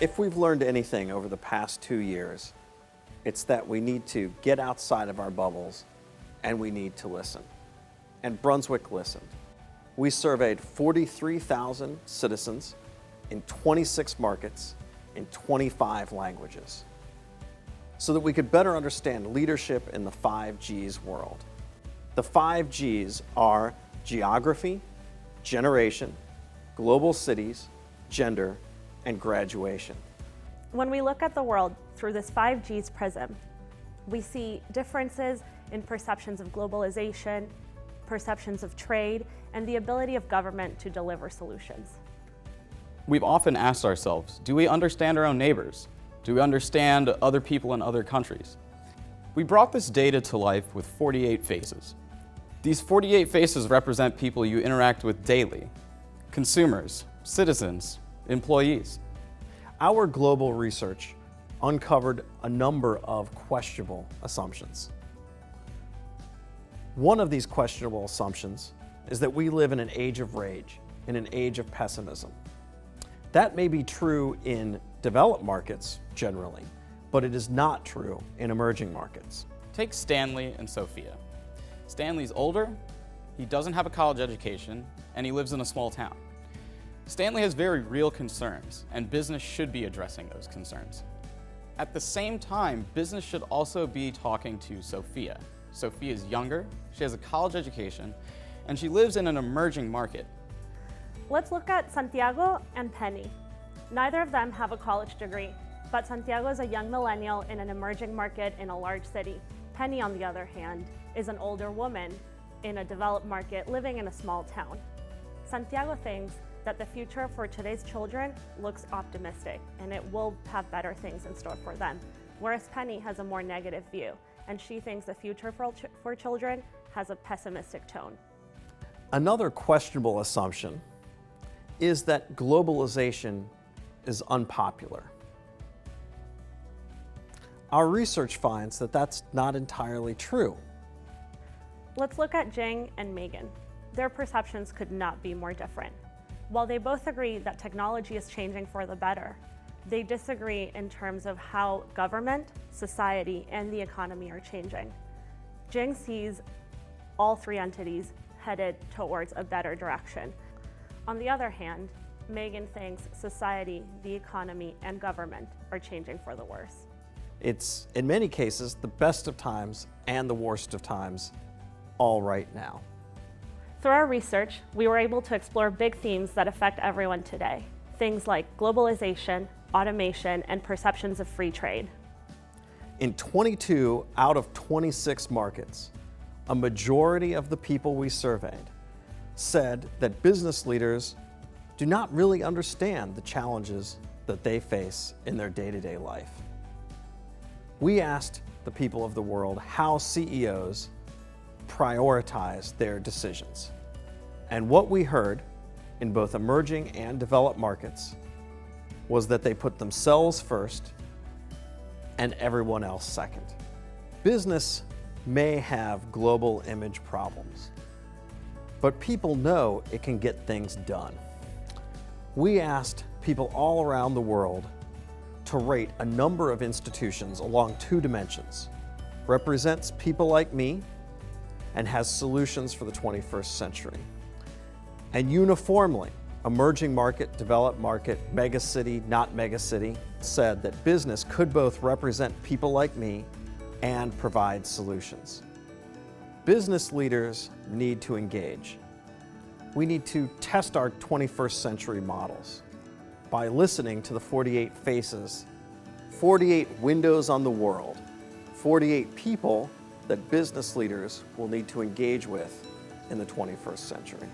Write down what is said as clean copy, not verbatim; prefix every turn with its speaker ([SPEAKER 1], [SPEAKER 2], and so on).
[SPEAKER 1] If we've learned anything over the past 2 years, it's that we need to get outside of our bubbles and we need to listen. And Brunswick listened. We surveyed 43,000 citizens in 26 markets in 25 languages so that we could better understand leadership in the 5Gs world. The 5Gs are geography, generation, global cities, gender, and graduation.
[SPEAKER 2] When we look at the world through this 5Gs prism, we see differences in perceptions of globalization, perceptions of trade, and the ability of government to deliver solutions.
[SPEAKER 3] We've often asked ourselves, do we understand our own neighbors? Do we understand other people in other countries? We brought this data to life with 48 faces. These 48 faces represent people you interact with daily: consumers, citizens, employees.
[SPEAKER 1] Our global research uncovered a number of questionable assumptions. One of these questionable assumptions is that we live in an age of rage, in an age of pessimism. That may be true in developed markets generally, but it is not true in emerging markets.
[SPEAKER 3] Take Stanley and Sophia. Stanley's older, he doesn't have a college education, and he lives in a small town. Stanley has very real concerns, and business should be addressing those concerns. At the same time, business should also be talking to Sophia. Sophia is younger, she has a college education, and she lives in an emerging market.
[SPEAKER 2] Let's look at Santiago and Penny. Neither of them have a college degree, but Santiago is a young millennial in an emerging market in a large city. Penny, on the other hand, is an older woman in a developed market living in a small town. Santiago thinks that the future for today's children looks optimistic and it will have better things in store for them, whereas Penny has a more negative view, and she thinks the future for children has a pessimistic tone.
[SPEAKER 1] Another questionable assumption is that globalization is unpopular. Our research finds that that's not entirely true.
[SPEAKER 2] Let's look at Jing and Megan. Their perceptions could not be more different. While they both agree that technology is changing for the better, they disagree in terms of how government, society, and the economy are changing. Jing sees all three entities headed towards a better direction. On the other hand, Megan thinks society, the economy, and government are changing for the worse.
[SPEAKER 1] It's, in many cases, the best of times and the worst of times, all right now.
[SPEAKER 2] Through our research, we were able to explore big themes that affect everyone today. Things like globalization, automation, and perceptions of free trade.
[SPEAKER 1] In 22 out of 26 markets, a majority of the people we surveyed said that business leaders do not really understand the challenges that they face in their day-to-day life. We asked the people of the world how CEOs prioritize their decisions. And what we heard in both emerging and developed markets was that they put themselves first and everyone else second. Business may have global image problems, but people know it can get things done. We asked people all around the world to rate a number of institutions along two dimensions: represents people like me and has solutions for the 21st century. And uniformly, emerging market, developed market, megacity, not megacity, said that business could both represent people like me and provide solutions. Business leaders need to engage. We need to test our 21st century models by listening to the 48 faces, 48 windows on the world, 48 people that business leaders will need to engage with in the 21st century.